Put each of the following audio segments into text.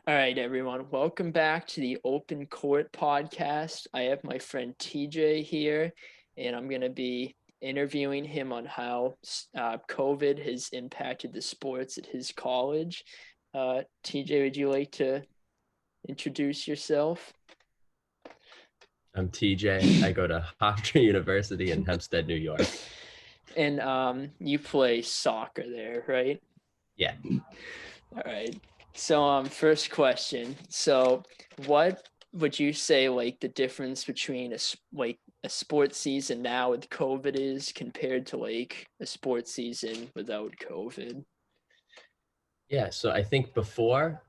All right, everyone. Welcome back to the Open Court podcast. I have my friend TJ here, and I'm going to be interviewing him on how COVID has impacted the sports at his college. TJ, would you like to introduce yourself? I'm TJ. I go to Hofstra University in Hempstead, New York. And you play soccer there, right? Yeah. All right. So, first question. So, what would you say like the difference between a sports season now with COVID is compared to like a sports season without COVID? Yeah. So I think before,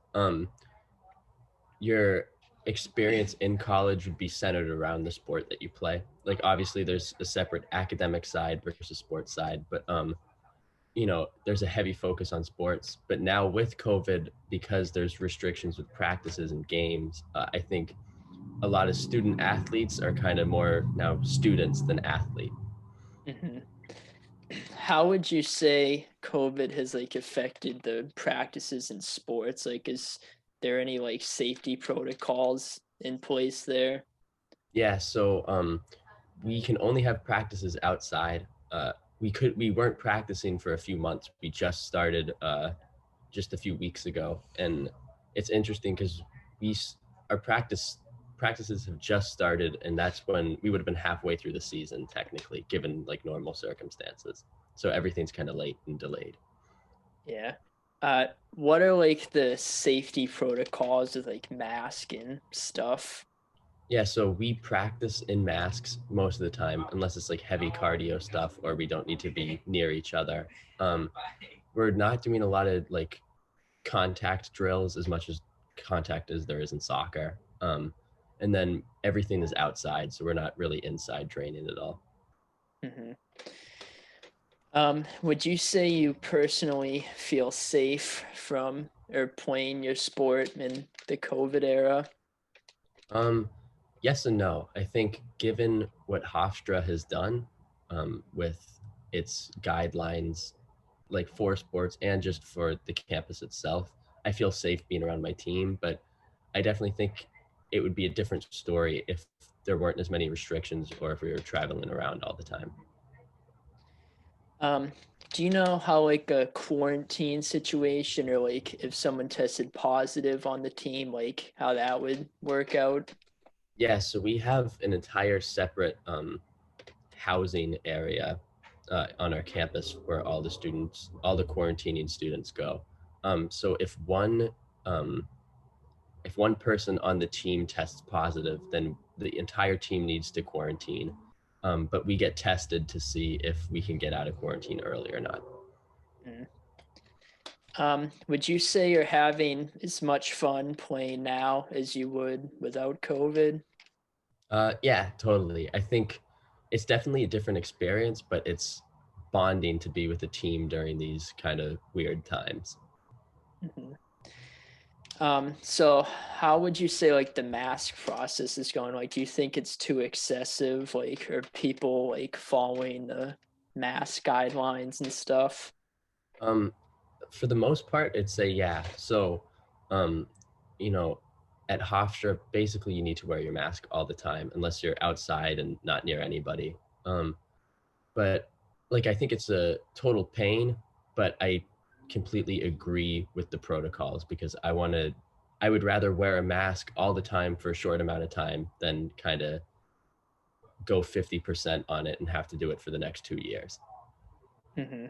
your experience in college would be centered around the sport that you play. Like obviously there's a separate academic side versus sports side, but there's a heavy focus on sports. But now with COVID, because there's restrictions with practices and games, I think a lot of student athletes are kind of more now students than athlete. hmm How would you say COVID has like affected the practices in sports? Like, is there any like safety protocols in place there? Yeah, so we can only have practices outside. We weren't practicing for a few months. We just started just a few weeks ago, and it's interesting because we our practices have just started, and that's when we would have been halfway through the season technically, given like normal circumstances. So everything's kind of late and delayed. Yeah. What are like the safety protocols with like mask and stuff? Yeah, so we practice in masks most of the time, unless it's like heavy cardio stuff or we don't need to be near each other. Um, we're not doing a lot of like contact drills as much as contact as there is in soccer. And then everything is outside, so we're not really inside training at all. hmm would you say you personally feel safe from or playing your sport in the COVID era? Um, yes and no. I think given what Hofstra has done with its guidelines, like for sports and just for the campus itself, I feel safe being around my team. But I definitely think it would be a different story if there weren't as many restrictions or if we were traveling around all the time. Um, do you know how like a quarantine situation or like if someone tested positive on the team, like how that would work out? Yeah, so we have an entire separate housing area on our campus where all the quarantining students go. So um, if one person on the team tests positive, then the entire team needs to quarantine. But we get tested to see if we can get out of quarantine early or not. Mm. Would you say you're having as much fun playing now as you would without COVID? Yeah, totally. I think it's definitely a different experience, but it's bonding to be with the team during these kind of weird times. Mhm. So how would you say like the mask process is going? Like, do you think it's too excessive? Like, are people like following the mask guidelines and stuff? Um, for the most part, it's a yeah. So, um, you know, at Hofstra, basically you need to wear your mask all the time unless you're outside and not near anybody. Um, but like I think it's a total pain, but I completely agree with the protocols because I would rather wear a mask all the time for a short amount of time than kind of go 50% on it and have to do it for the next 2 years. hmm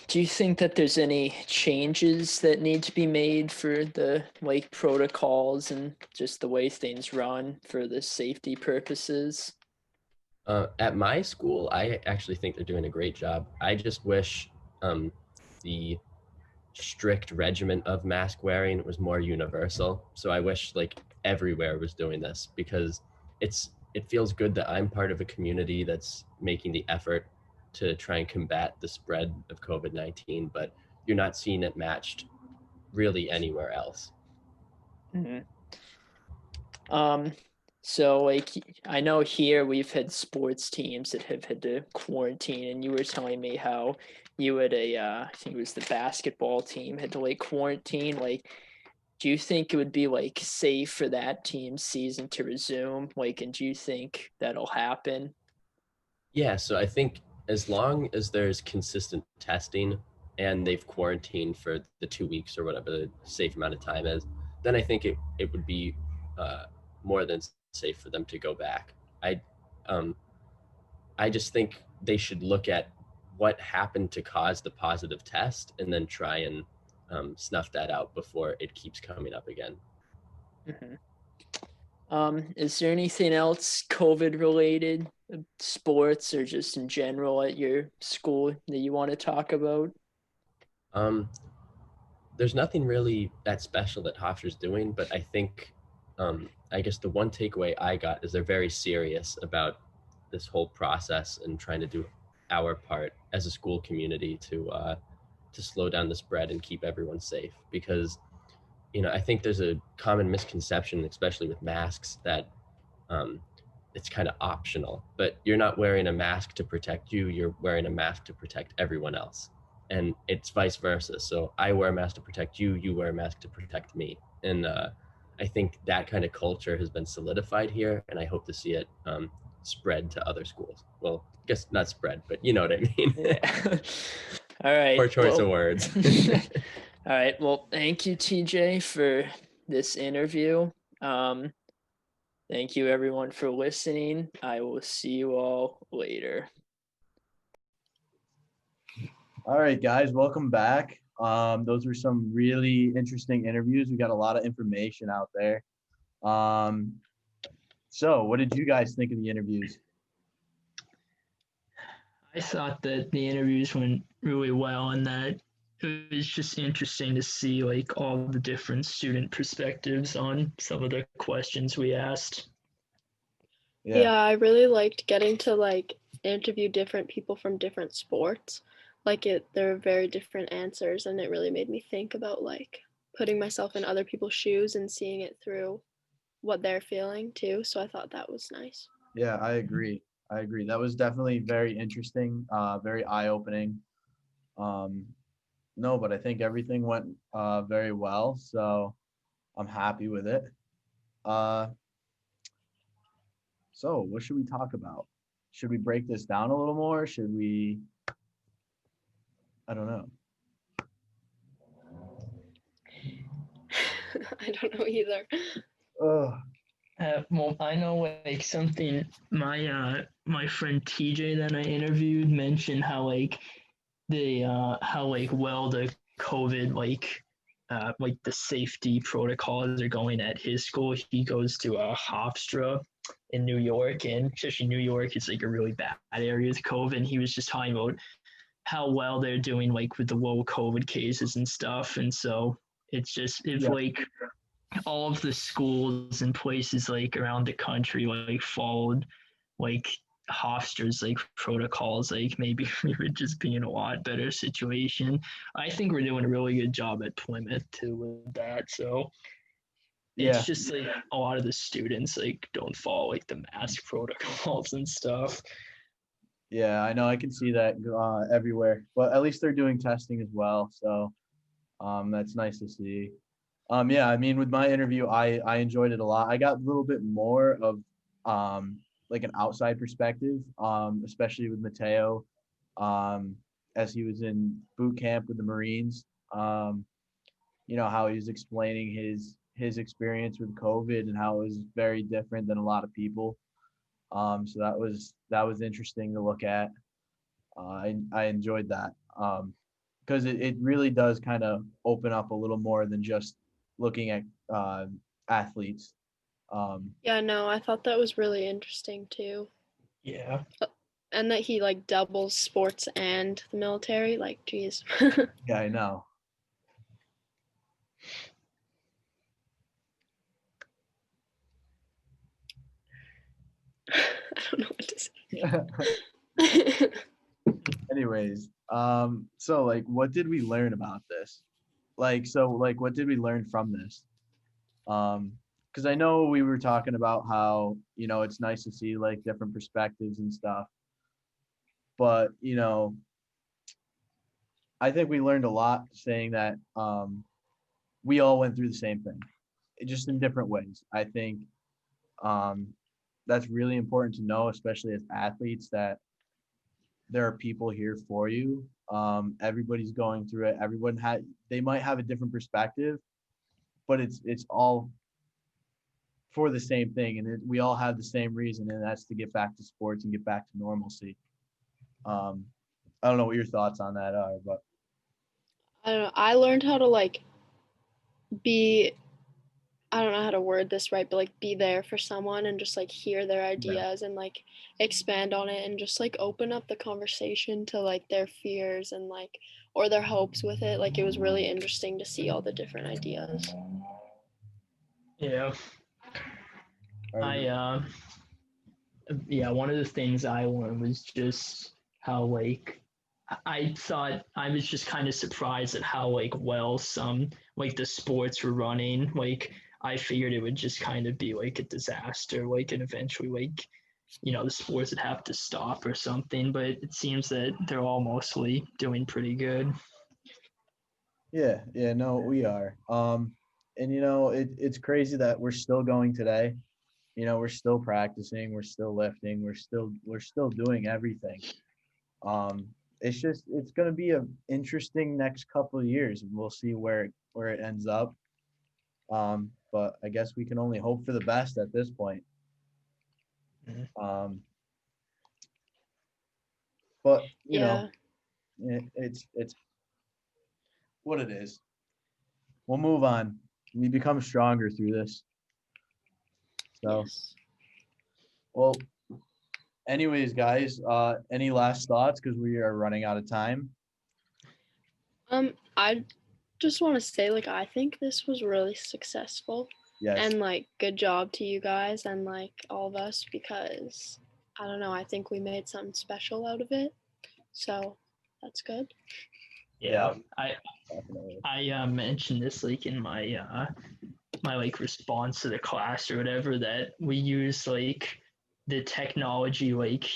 do you think that there's any changes that need to be made for the like protocols and just the way things run for the safety purposes? At my school, I actually think they're doing a great job. I just wish the strict regimen of mask wearing was more universal. So I wish like everywhere was doing this because it feels good that I'm part of a community that's making the effort to try and combat the spread of COVID-19, but you're not seeing it matched really anywhere else. Mhm. Um, so like I know here we've had sports teams that have had to quarantine, and you were telling me how you had I think it was the basketball team had to like quarantine. Like, do you think it would be like safe for that team's season to resume? Like, and do you think that'll happen? Yeah, so I think as long as there's consistent testing and they've quarantined for the 2 weeks or whatever the safe amount of time is, then I think it would be uh, more than safe for them to go back. I um, I just think they should look at what happened to cause the positive test and then try and snuff that out before it keeps coming up again. Mm-hmm. Is there anything else COVID related, sports or just in general at your school that you want to talk about? Um, there's nothing really that special that Hofstra's doing, but I think, I guess the one takeaway I got is they're very serious about this whole process and trying to do our part as a school community to slow down the spread and keep everyone safe. Because I think there's a common misconception, especially with masks, that um, it's kind of optional, but you're not wearing a mask to protect you, you're wearing a mask to protect everyone else. And it's vice versa. So I wear a mask to protect you, you wear a mask to protect me. And I think that kind of culture has been solidified here, and I hope to see it spread to other schools. Well, I guess not spread, but you know what I mean. Yeah. All right. Poor choice of words. All right. Well, thank you, TJ, for this interview. Thank you, everyone, for listening. I will see you all later. All right, guys, welcome back. Those were some really interesting interviews. We got a lot of information out there. So what did you guys think of the interviews? I thought that the interviews went really well, and that it was just interesting to see like all the different student perspectives on some of the questions we asked. Yeah, I really liked getting to like interview different people from different sports. There are very different answers, and it really made me think about like putting myself in other people's shoes and seeing it through what they're feeling too. So I thought that was nice. Yeah, I agree. That was definitely very interesting, very eye-opening. No, but I think everything went very well, so I'm happy with it. So what should we talk about? Should we break this down a little more? Should we? I don't know. I don't know either. Well, I know like something my friend TJ that I interviewed mentioned how like well the COVID like the safety protocols are going at his school. He goes to Hofstra in New York, and especially New York is like a really bad area with COVID. And he was just talking about how well they're doing like with the low COVID cases and stuff. And so it's just like all of the schools and places like around the country like followed like Hofstra's like protocols, like maybe we would just be in a lot better situation. I think we're doing a really good job at Plymouth too with that. So it's just like a lot of the students like don't follow like the mask protocols and stuff. Yeah, I know. I can see that everywhere, but at least they're doing testing as well. So that's nice to see. Yeah, I mean, with my interview, I enjoyed it a lot. I got a little bit more of like an outside perspective, especially with Matayo, as he was in boot camp with the Marines. How he was explaining his experience with COVID and how it was very different than a lot of people. So that was interesting to look at. I enjoyed that because it really does kind of open up a little more than just looking at athletes. Yeah, no, I thought that was really interesting too. Yeah. And that he like doubles sports and the military. Like, geez. Yeah, I know. I don't know what to say. Anyways, so like, what did we learn about this? What did we learn from this? Because I know we were talking about how, it's nice to see like different perspectives and stuff. But, I think we learned a lot saying that we all went through the same thing, just in different ways. I think that's really important to know, especially as athletes, that there are people here for you. Everybody's going through it. They might have a different perspective, but it's all for the same thing, and we all have the same reason, and that's to get back to sports and get back to normalcy. I don't know what your thoughts on that are, but I don't know. I learned how to like be, I don't know how to word this right, but like be there for someone and just like hear their ideas and like expand on it and just like open up the conversation to like their fears and like or their hopes with it. Like it was really interesting to see all the different ideas. Yeah. One of the things I learned was just how like I thought I was just kind of surprised at how like well some like the sports were running. Like I figured it would just kind of be like a disaster, like and eventually like the sports would have to stop or something. But it seems that they're all mostly doing pretty good. yeah, no, we are. And it's crazy that we're still going today. We're still practicing, we're still lifting, we're still doing everything. It's going to be an interesting next couple of years, and we'll see where it ends up. But I guess we can only hope for the best at this point. But it's what it is. We'll move on. We become stronger through this. So, yes. Well, anyways, guys, any last thoughts, because we are running out of time? I just want to say, like, I think this was really successful. Yes. And like, good job to you guys and like all of us, because I don't know, I think we made something special out of it. So that's good. Yeah. I mentioned this like in my my like response to the class or whatever, that we use like the technology like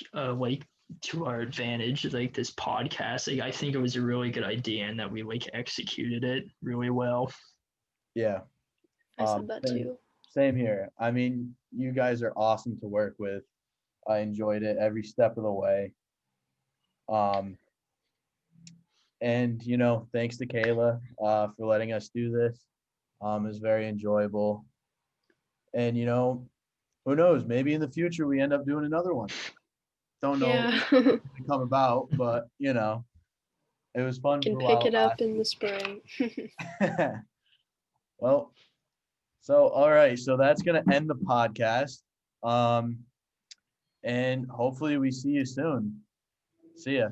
to our advantage, like this podcast. Like I think it was a really good idea and that we like executed it really well. Yeah. I said that too. Same here. I mean, you guys are awesome to work with. I enjoyed it every step of the way. And thanks to Kayla for letting us do this. It was very enjoyable. And who knows? Maybe in the future we end up doing another one. Don't know to come about, but it was fun. Can pick it up in the spring. Well, so all right, so that's gonna end the podcast. And hopefully we see you soon. See ya.